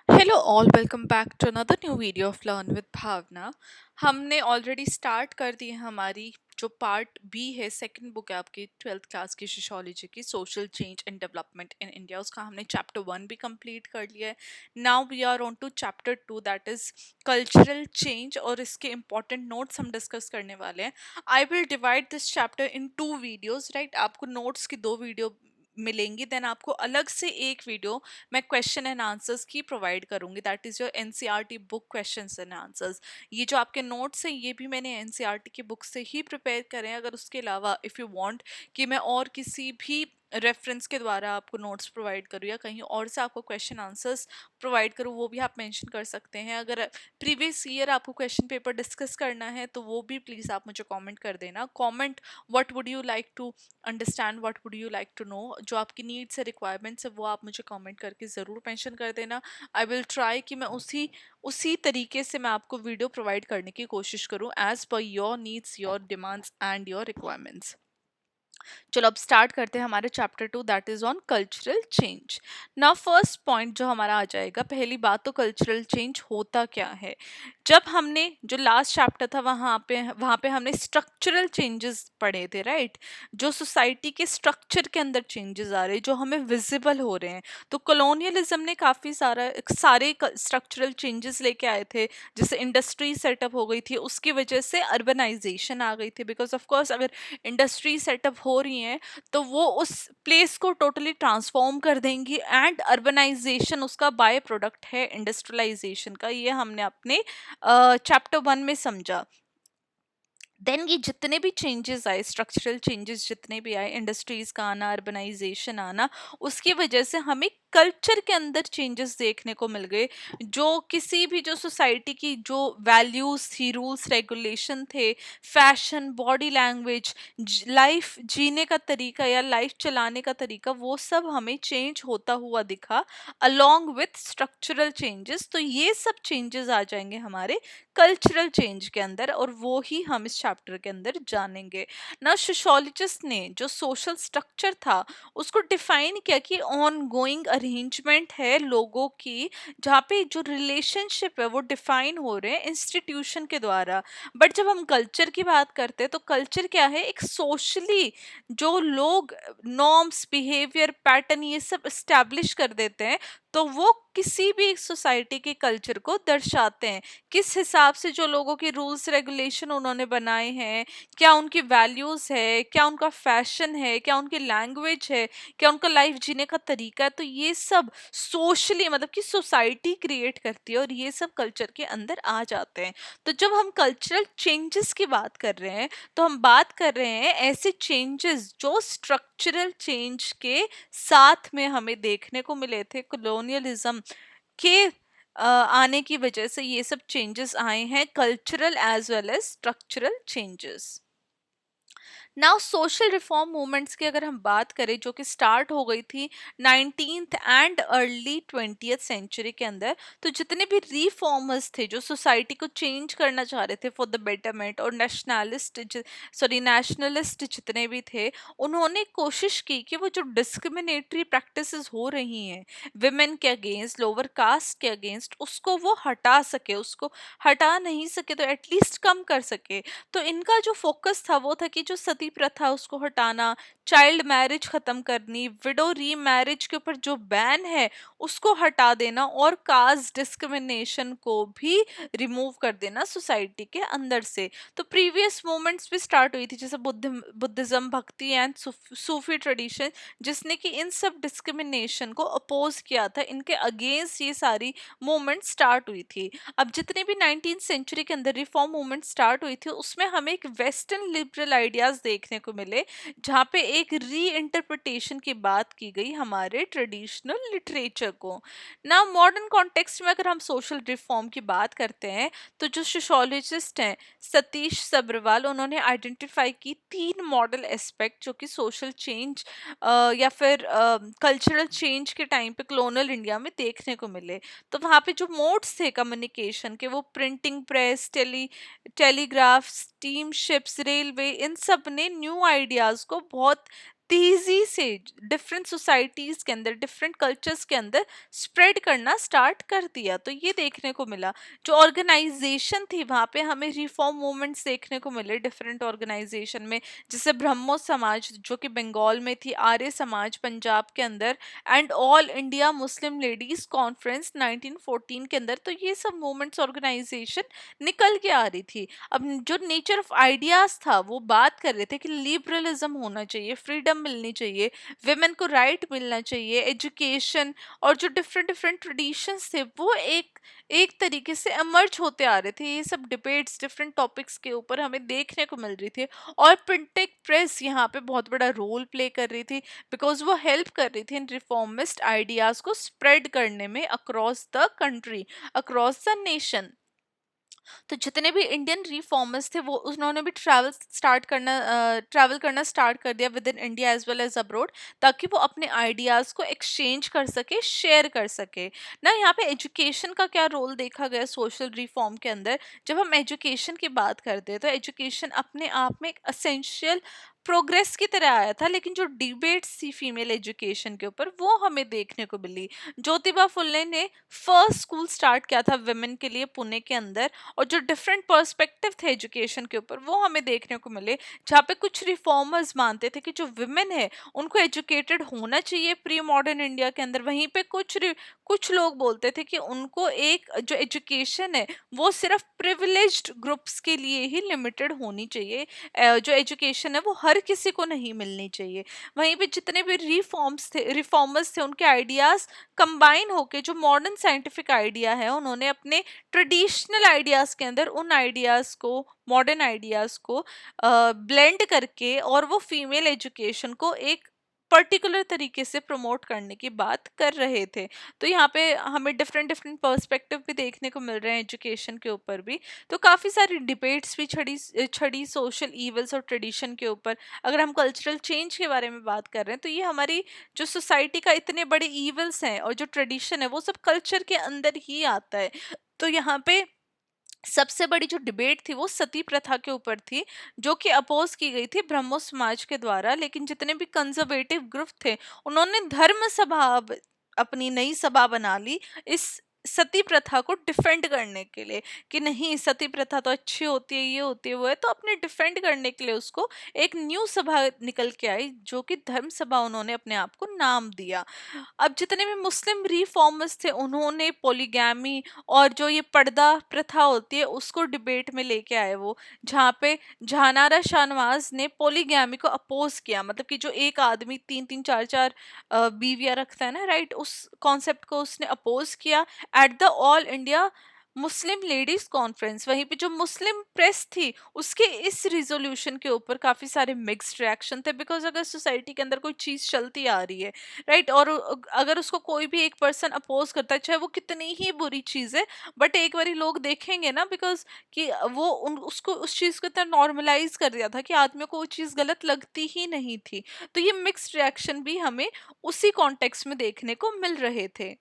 Hello all, welcome back to another new video of learn with Bhavna. हमने already start कर दी है हमारी जो पार्ट बी है, सेकंड बुक है आपकी 12th क्लास की सोशियोलॉजी की, social change and development in India. उसका हमने चैप्टर 1 भी कंप्लीट कर लिया है। Now we are on to chapter 2, that is cultural change, और इसके इंपॉर्टेंट नोट्स हम डिस्कस करने वाले हैं। I will divide this chapter in 2 videos, right. आपको नोट्स की 2 वीडियो मिलेंगी, देन आपको अलग से एक वीडियो मैं क्वेश्चन एंड आंसर्स की प्रोवाइड करूंगी, that is your NCERT book questions and answers. ये जो आपके नोट्स हैं ये भी मैंने एनसीईआरटी की बुक से ही प्रिपेयर करें। अगर उसके अलावा इफ़ यू वांट कि मैं और किसी भी रेफरेंस के द्वारा आपको नोट्स प्रोवाइड करूँ या कहीं और से आपको क्वेश्चन आंसर्स प्रोवाइड करूँ, वो भी आप मेंशन कर सकते हैं। अगर प्रीवियस ईयर आपको क्वेश्चन पेपर डिस्कस करना है तो वो भी प्लीज़ आप मुझे कमेंट कर देना। Comment what would you like to understand, what would you like to know, जो आपकी नीड्स है, रिक्वायरमेंट्स है, वो आप मुझे कमेंट करके ज़रूर मेंशन कर देना। आई विल ट्राई कि मैं उसी उसी तरीके से मैं आपको वीडियो प्रोवाइड करने की कोशिश करूँ as per your needs, your demands and your requirements. चलो अब स्टार्ट करते हैं हमारे chapter 2, that is on cultural change. Now first point जो हमारा आ जाएगा, पहली बात तो कल्चरल चेंज होता क्या है। जब हमने जो लास्ट चैप्टर था वहाँ पे हमने स्ट्रक्चरल चेंजेस पढ़े थे, राइट। जो सोसाइटी के स्ट्रक्चर के अंदर चेंजेस आ रहे हैं, जो हमें विजिबल हो रहे हैं। तो कॉलोनियलिज्म ने काफ़ी सारे स्ट्रक्चरल चेंजेस लेके आए थे। जैसे इंडस्ट्री सेटअप हो गई थी, उसकी वजह से अर्बनाइजेशन आ गई थी, बिकॉज ऑफ कोर्स अगर इंडस्ट्री सेटअप हो रही हैं तो वो उस प्लेस को टोटली ट्रांसफॉर्म कर देंगी, एंड अर्बनाइजेशन उसका बाय प्रोडक्ट है इंडस्ट्रियलाइजेशन का। ये हमने अपने चैप्टर 1 में समझा। देन ये जितने भी चेंजेस आए, स्ट्रक्चरल चेंजेस जितने भी आए, इंडस्ट्रीज का आना, अर्बनाइजेशन आना, उसकी वजह से हमें कल्चर के अंदर चेंजेस देखने को मिल गए। जो किसी भी जो सोसाइटी की जो वैल्यूज थी, रूल्स रेगुलेशन थे, फैशन, बॉडी लैंग्वेज, लाइफ जीने का तरीका या लाइफ चलाने का तरीका, वो सब हमें चेंज होता हुआ दिखा अलोंग विथ स्ट्रक्चरल चेंजेस। तो ये सब चेंजेस आ जाएंगे हमारे कल्चरल चेंज के अंदर, और वो ही हम इस चैप्टर के अंदर जानेंगे ना। सोशोलॉजिस्ट ने जो सोशल स्ट्रक्चर था उसको डिफाइन किया कि ऑन गोइंग अरेंजमेंट है लोगों की, जहाँ पे जो रिलेशनशिप है वो डिफाइन हो रहे हैं इंस्टीट्यूशन के द्वारा। बट जब हम कल्चर की बात करते हैं तो कल्चर क्या है, एक सोशली जो लोग नॉर्म्स, बिहेवियर पैटर्न ये सब स्टैब्लिश कर देते हैं, तो वो किसी भी सोसाइटी के कल्चर को दर्शाते हैं। किस हिसाब से जो लोगों के रूल्स रेगुलेशन उन्होंने बनाए हैं, क्या उनकी वैल्यूज है, क्या उनका फैशन है, क्या उनकी लैंग्वेज है, क्या उनका लाइफ जीने का तरीका है, तो ये सब सोशली मतलब कि सोसाइटी क्रिएट करती है और ये सब कल्चर के अंदर आ जाते हैं। तो जब हम कल्चरल चेंजेस की बात कर रहे हैं तो हम बात कर रहे हैं ऐसे चेंजेस जो स्ट्रक्चरल चेंज के साथ में हमें देखने को मिले थे। कॉलोनियलिज्म के आने की वजह से ये सब चेंजेस आए हैं, cultural as well as structural changes. Now social reform movements की अगर हम बात करें, जो कि स्टार्ट हो गई थी 19th and early 20th century के अंदर, तो जितने भी रिफॉर्मर्स थे जो सोसाइटी को चेंज करना चाह रहे थे फॉर द बेटरमेंट, और नेशनलिस्ट जितने भी थे, उन्होंने कोशिश की कि वो जो डिस्क्रिमिनेटरी प्रैक्टिसेस हो रही हैं विमेन के अगेंस्ट, लोअर कास्ट के अगेंस्ट, उसको वो हटा सके। उसको हटा नहीं सके तो एटलीस्ट कम कर सके। तो इनका जो फोकस था वो था कि जो सती प्रथा उसको हटाना, चाइल्ड मैरिज खत्म करनी, विडो री मैरिज के ऊपर जो बैन है उसको हटा देना, और कास्ट डिस्क्रिमिनेशन को भी रिमूव कर देना सोसाइटी के अंदर से। तो प्रीवियस मूवमेंट्स भी स्टार्ट हुई थी, जैसे बुद्धिज्म, भक्ति एंड सूफी ट्रेडिशन, जिसने कि इन सब डिस्क्रिमिनेशन को अपोज किया था। इनके अगेंस्ट ये सारी मूवमेंट स्टार्ट हुई थी। अब जितने भी 19th सेंचुरी के अंदर रिफॉर्म मूवमेंट स्टार्ट हुई थी उसमें हमें एक वेस्टर्न लिबरल आइडियाज देखने को मिले, जहाँ पे एक री इंटरप्रिटेशन की बात की गई हमारे ट्रेडिशनल लिटरेचर को। ना मॉडर्न कॉन्टेक्स्ट में अगर हम सोशल रिफॉर्म की बात करते हैं तो जो सोशोलॉजिस्ट हैं सतीश सब्रवाल, उन्होंने आइडेंटिफाई की 3 मॉडल एस्पेक्ट जो कि सोशल चेंज या फिर कल्चरल चेंज के टाइम पे कलोनल इंडिया में देखने को मिले। तो वहाँ पे जो मोड्स थे कम्युनिकेशन के, वो printing press, telegraph, steam ships, railway, इन सब ने न्यू आइडियाज को बहुत तेजी से डिफरेंट सोसाइटीज के अंदर, डिफरेंट कल्चर्स के अंदर स्प्रेड करना स्टार्ट कर दिया। तो ये देखने को मिला। जो ऑर्गेनाइजेशन थी वहाँ पे हमें रिफॉर्म मूवमेंट्स देखने को मिले डिफरेंट ऑर्गेनाइजेशन में, जैसे ब्रह्मो समाज जो कि बंगाल में थी, आर्य समाज पंजाब के अंदर, and all India Muslim ladies conference 1914 के अंदर। तो ये सब मूवमेंट्स ऑर्गेनाइजेशन निकल के आ रही थी। अब जो नेचर ऑफ आइडियाज था वो बात कर रहे थे कि लिबरलिज्म होना चाहिए, फ्रीडम मिलनी चाहिए, वेमेन को राइट मिलना चाहिए, एजुकेशन, और जो डिफरेंट डिफरेंट ट्रेडिशंस थे वो एक तरीके से एमर्ज होते आ रहे थे। ये सब डिबेट्स डिफरेंट टॉपिक्स के ऊपर हमें देखने को मिल रही थी। और प्रिंटेड प्रेस यहाँ पे बहुत बड़ा रोल प्ले कर रही थी, बिकॉज वो हेल्प कर रही थी इन रिफॉर्मिस्ट आइडियाज को स्प्रेड करने में across the country, across the nation. तो जितने भी इंडियन रिफॉर्मर्स थे वो उन्होंने भी ट्रैवल करना स्टार्ट कर दिया within India as well as abroad, ताकि वो अपने आइडियाज़ को एक्सचेंज कर सके, शेयर कर सके ना। यहाँ पे एजुकेशन का क्या रोल देखा गया सोशल रिफॉर्म के अंदर। जब हम एजुकेशन की बात करते हैं तो एजुकेशन अपने आप में एक असेंशियल प्रोग्रेस की तरह आया था, लेकिन जो डिबेट्स थी फीमेल एजुकेशन के ऊपर वो हमें देखने को मिली। ज्योतिबा फुले ने फर्स्ट स्कूल स्टार्ट किया था वुमेन के लिए पुणे के अंदर, और जो डिफरेंट पर्सपेक्टिव थे एजुकेशन के ऊपर वो हमें देखने को मिले। जहाँ पे कुछ रिफॉर्मर्स मानते थे कि जो विमेन है उनको एजुकेटेड होना चाहिए प्री मॉडर्न इंडिया के अंदर, वहीं पे कुछ लोग बोलते थे कि उनको एक जो एजुकेशन है वो सिर्फ प्रिविलेज्ड ग्रुप्स के लिए ही लिमिटेड होनी चाहिए। जो एजुकेशन है वो हर किसी को नहीं मिलनी चाहिए। वहीं पे जितने भी रिफॉर्मर्स थे उनके आइडियाज कंबाइन होके जो मॉडर्न साइंटिफिक आइडिया है उन्होंने अपने ट्रेडिशनल आइडियाज के अंदर उन आइडियाज को, मॉडर्न आइडियाज को ब्लेंड करके, और वो फीमेल एजुकेशन को एक पर्टिकुलर तरीके से प्रमोट करने की बात कर रहे थे। तो यहाँ पे हमें डिफरेंट डिफरेंट पर्सपेक्टिव भी देखने को मिल रहे हैं एजुकेशन के ऊपर भी। तो काफ़ी सारी डिबेट्स भी छड़ी सोशल इवल्स और ट्रेडिशन के ऊपर। अगर हम कल्चरल चेंज के बारे में बात कर रहे हैं तो ये हमारी जो सोसाइटी का इतने बड़े इवल्स हैं और जो ट्रेडिशन है वो सब कल्चर के अंदर ही आता है। तो यहाँ पे सबसे बड़ी जो डिबेट थी वो सती प्रथा के ऊपर थी, जो कि अपोज की गई थी ब्रह्मो समाज के द्वारा। लेकिन जितने भी कंजर्वेटिव ग्रुप थे उन्होंने धर्म सभा अपनी नई सभा बना ली इस सती प्रथा को डिफेंड करने के लिए, कि नहीं सती प्रथा तो अच्छी होती है, ये होती है, वो है। तो अपने डिफेंड करने के लिए उसको एक न्यू सभा निकल के आई जो कि धर्म सभा उन्होंने अपने आप को नाम दिया। अब जितने भी मुस्लिम रिफॉर्मर्स थे उन्होंने पोलीगैमी और जो ये पर्दा प्रथा होती है उसको डिबेट में लेके आए वो, जहाँ पे जहानारा शाहनवाज ने पोलीगैमी को अपोज किया। मतलब कि जो एक आदमी तीन तीन चार चार बीवियां रखता है ना, राइट, उस कॉन्सेप्ट को उसने अपोज किया at the all India Muslim ladies conference. वहीं पे जो मुस्लिम प्रेस थी उसके इस रिजोल्यूशन के ऊपर काफी सारे मिक्स्ड रिएक्शन थे, बिकॉज अगर सोसाइटी के अंदर कोई चीज चलती आ रही है, राइट, और अगर उसको कोई भी एक पर्सन अपोज करता है चाहे वो कितनी ही बुरी चीज है, बट एक बारी लोग देखेंगे ना, बिकॉज कि वो उसको उस चीज को इतना नॉर्मलाइज कर दिया था कि आदमियों को वो चीज गलत लगती ही नहीं थी। तो ये मिक्स्ड रिएक्शन भी हमें उसी कॉन्टेक्स्ट में देखने को मिल रहे थे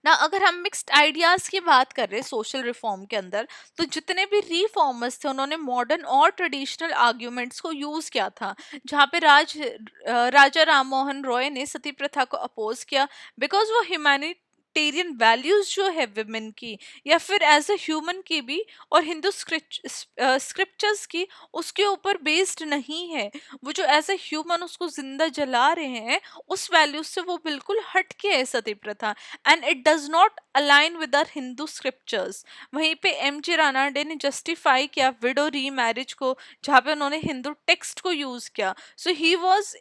ना। अगर हम मिक्स्ड आइडियाज की बात कर रहे हैं सोशल रिफॉर्म के अंदर, तो जितने भी रिफॉर्मर्स थे उन्होंने मॉडर्न और ट्रेडिशनल आर्ग्यूमेंट्स को यूज किया था। जहाँ पे राजा राम मोहन रॉय ने सती प्रथा को अपोज किया, बिकॉज वो ह्यूमैनिटेरियन वैल्यूज जो है विमेन की या फिर एज अ ह्यूमन की भी, और हिंदू स्क्रिप्चर्स की, उसके ऊपर बेस्ड नहीं है। वो जो एज अ ह्यूमन उसको जिंदा जला रहे हैं उस वैल्यूज से वो बिल्कुल हटके है सती प्रथा, and it does not align with our Hindu scriptures. वहीं पे एम जी रानाडे ने जस्टिफाई किया विडो री मैरिज को, जहाँ पे उन्होंने हिंदू टेक्स्ट को यूज किया। सो ही वॉज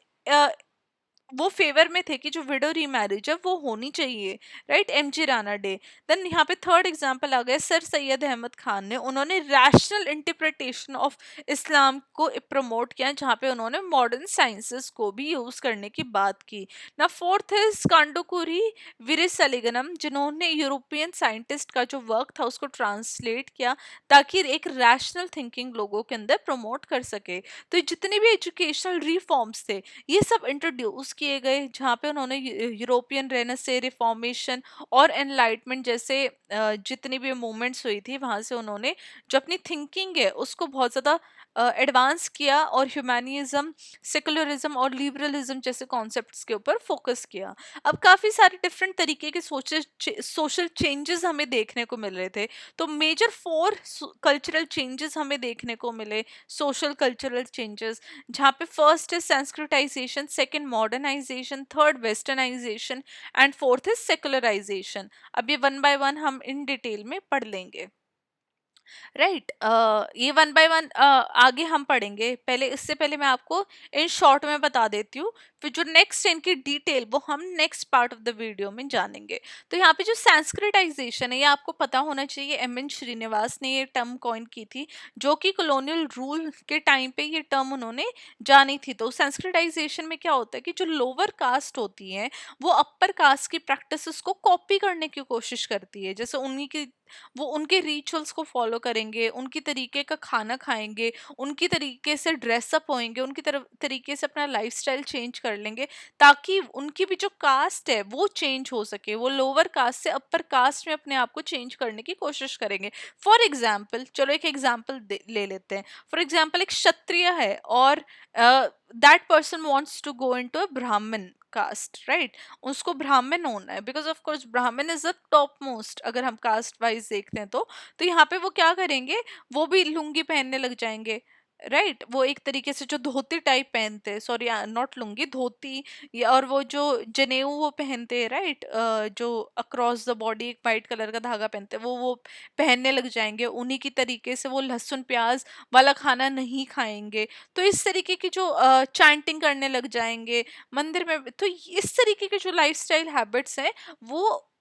वो फेवर में थे कि जो विडो रीमैरिज है वो होनी चाहिए, right, M G Ranade. Then यहाँ पे थर्ड एग्जांपल आ गया सर सैयद अहमद खान ने, उन्होंने रैशनल इंटरप्रिटेशन ऑफ इस्लाम को प्रमोट किया, जहाँ पे उन्होंने मॉडर्न साइंसेस को भी यूज करने की बात की ना। फोर्थ है कांडोकुरी वीरेसलिंगम, जिन्होंने यूरोपियन साइंटिस्ट का जो वर्क था उसको ट्रांसलेट किया ताकि एक रैशनल थिंकिंग लोगों के अंदर प्रमोट कर सके। तो जितने भी एजुकेशनल रिफॉर्म्स थे ये सब इंट्रोड्यूस किए गए, जहाँ पे उन्होंने यूरोपियन रेनेसे, रिफॉर्मेशन और एनलाइटमेंट जैसे जितनी भी मूवमेंट्स हुई थी, वहां से उन्होंने जो अपनी थिंकिंग है उसको बहुत ज्यादा एडवांस किया और ह्यूमैनिज्म, सेकुलरिज्म और लिबरलिज्म जैसे कॉन्सेप्ट्स के ऊपर फोकस किया। अब काफी सारे डिफरेंट तरीके के सोशल चेंजेस हमें देखने को मिल रहे थे। तो मेजर 4 कल्चरल चेंजेस हमें देखने को मिले, सोशल कल्चरल चेंजेस, जहाँ पे first is Sanskritisation, second modernisation, third westernisation and fourth is secularisation. अब ये वन बाय वन हम इन डिटेल में पढ़ लेंगे। राइट, ये वन बाय वन आगे हम पढ़ेंगे। पहले, इससे पहले मैं आपको इन शॉर्ट में बता देती हूँ, फिर जो नेक्स्ट इनकी डिटेल वो हम next part of the video में जानेंगे। तो यहाँ पे जो संस्कृताइजेशन है, ये आपको पता होना चाहिए, एम एन श्रीनिवास ने ये टर्म कॉइन की थी, जो कि कॉलोनियल रूल के टाइम पे ये टर्म उन्होंने जानी थी। तो संस्कृताइजेशन में क्या होता है कि जो लोअर कास्ट होती है वो अपर कास्ट की प्रैक्टिसेस को कॉपी करने की कोशिश करती है। जैसे उन्हीं की, वो उनके रिचुअल्स को फॉलो करेंगे, उनकी तरीके का खाना खाएंगे, उनकी तरीके से ड्रेसअप होएंगे, उनकी तरफ तरीके से अपना लाइफस्टाइल चेंज कर लेंगे, ताकि उनकी भी जो कास्ट है वो चेंज हो सके। वो लोअर कास्ट से अपर कास्ट में अपने आप को चेंज करने की कोशिश करेंगे। फॉर एग्जाम्पल, चलो एक एग्जाम्पल ले लेते हैं। फॉर एग्जाम्पल, एक क्षत्रिय है और that person wants to go into a Brahmin caste, right? उसको ब्राह्मण होना है, because of course Brahmin is the top most, अगर हम कास्ट वाइज देखते हैं तो यहाँ पे वो क्या करेंगे, वो भी लुंगी पहनने लग जाएंगे। राइट, वो एक तरीके से जो धोती टाइप पहनते हैं, सॉरी नॉट लुंगी, धोती, या और वो जो जनेऊ वो पहनते हैं, राइट, जो अक्रॉस द बॉडी एक वाइट कलर का धागा पहनते हैं, वो पहनने लग जाएंगे। उन्हीं की तरीके से वो लहसुन प्याज वाला खाना नहीं खाएंगे। तो इस तरीके की जो चैंटिंग करने लग जाएंगे मंदिर में। तो इस तरीके के जो लाइफस्टाइल हैबिट्स हैं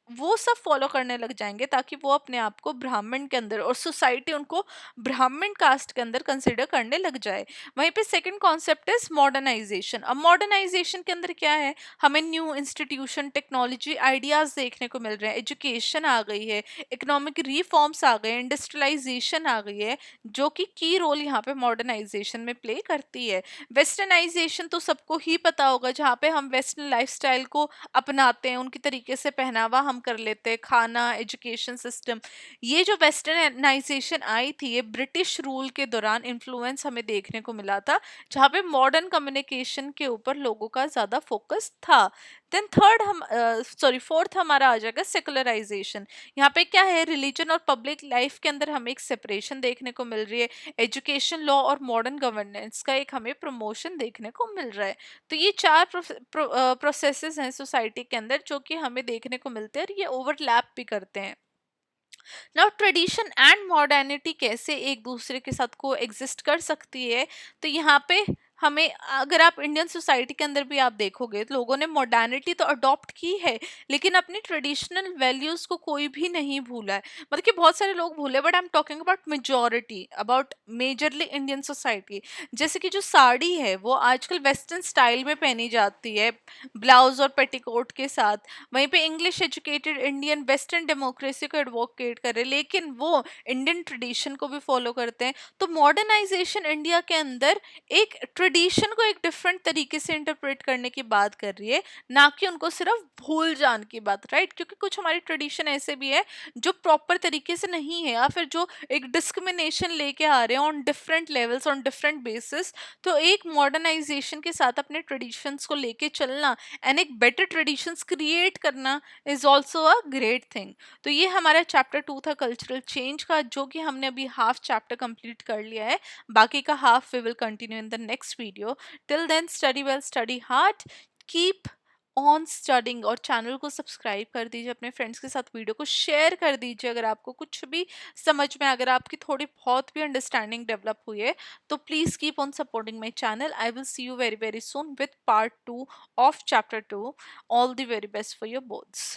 वो सब फॉलो करने लग जाएंगे, ताकि वो अपने आप को ब्राह्मण के अंदर, और सोसाइटी उनको ब्राह्मण कास्ट के अंदर कंसिडर करने लग जाए। वहीं पे सेकंड कॉन्सेप्ट इज मॉडर्नाइजेशन। अब मॉडर्नाइजेशन के अंदर क्या है, हमें न्यू इंस्टीट्यूशन, टेक्नोलॉजी, आइडियाज देखने को मिल रहे हैं, एजुकेशन आ गई है, इकोनॉमिक रिफॉर्म्स आ गए, इंडस्ट्रियलाइजेशन आ गई है, जो कि की रोल यहाँ पे मॉडर्नाइजेशन में प्ले करती है। वेस्टर्नाइजेशन तो सबको ही पता होगा, जहाँ पे हम वेस्टर्न लाइफस्टाइल को अपनाते हैं, उनकी तरीके से पहनावा हम कर लेते हैं, खाना, एजुकेशन सिस्टम। ये जो वेस्टर्नाइजेशन आई थी, ये ब्रिटिश रूल के दौरान इन्फ्लुएंस हमें देखने को मिला था, जहाँ पे मॉडर्न कम्युनिकेशन के ऊपर लोगों का ज्यादा फोकस था। देन थर्ड हम सॉरी फोर्थ हमारा आ जाएगा सेकुलराइजेशन। यहाँ पे क्या है, रिलीजन और पब्लिक लाइफ के अंदर हमें एक सेपरेशन देखने को मिल रही है। एजुकेशन, लॉ और मॉडर्न गवर्नेंस का एक हमें प्रमोशन देखने को मिल रहा है। तो ये चार प्रोसेसेस हैं सोसाइटी के अंदर, जो कि हमें देखने को मिलते हैं और ये ओवरलैप भी करते हैं। नाउ ट्रेडिशन एंड मॉडर्निटी कैसे एक दूसरे के साथ को एग्जिस्ट कर सकती है, तो यहाँ पे हमें, अगर आप इंडियन सोसाइटी के अंदर भी आप देखोगे, तो लोगों ने मॉडर्निटी तो अडॉप्ट की है, लेकिन अपनी ट्रेडिशनल वैल्यूज को कोई भी नहीं भूला है। मतलब कि बहुत सारे लोग भूले, but I am talking about majority, about majorly Indian society. जैसे कि जो साड़ी है वो आजकल वेस्टर्न स्टाइल में पहनी जाती है, ब्लाउज और पेटीकोट के साथ। वहीं पे English educated Indian western democracy को एडवोकेट करे, लेकिन वो इंडियन ट्रेडिशन को भी फॉलो करते हैं। तो मॉडर्नाइजेशन इंडिया के अंदर एक ट्रेडिशन को एक डिफरेंट तरीके से इंटरप्रेट करने की बात कर रही है, ना कि उनको सिर्फ भूल जाने की बात, राइट? क्योंकि कुछ हमारी ट्रेडिशन ऐसे भी है जो प्रॉपर तरीके से नहीं है, या फिर जो एक डिस्क्रिमिनेशन लेके आ रहे हैं on different levels, on different basis. तो एक मॉडर्नाइजेशन के साथ अपने ट्रेडिशंस को लेके चलना एंड एक बेटर ट्रेडिशंस क्रिएट करना is also a great thing. तो ये हमारा चैप्टर 2 था कल्चरल चेंज का, जो कि हमने अभी हाफ चैप्टर कंप्लीट कर लिया है। बाकी का half we will continue in the next video. Till then study well, study hard, keep on studying, और चैनल को सब्सक्राइब कर दीजिए, अपने फ्रेंड्स के साथ वीडियो को शेयर कर दीजिए। अगर आपको कुछ भी समझ में, अगर आपकी थोड़ी बहुत भी अंडरस्टैंडिंग डेवलप हुई है, तो please keep on supporting my channel. I will see you very very soon with part 2 of chapter 2. All the very best for your boards.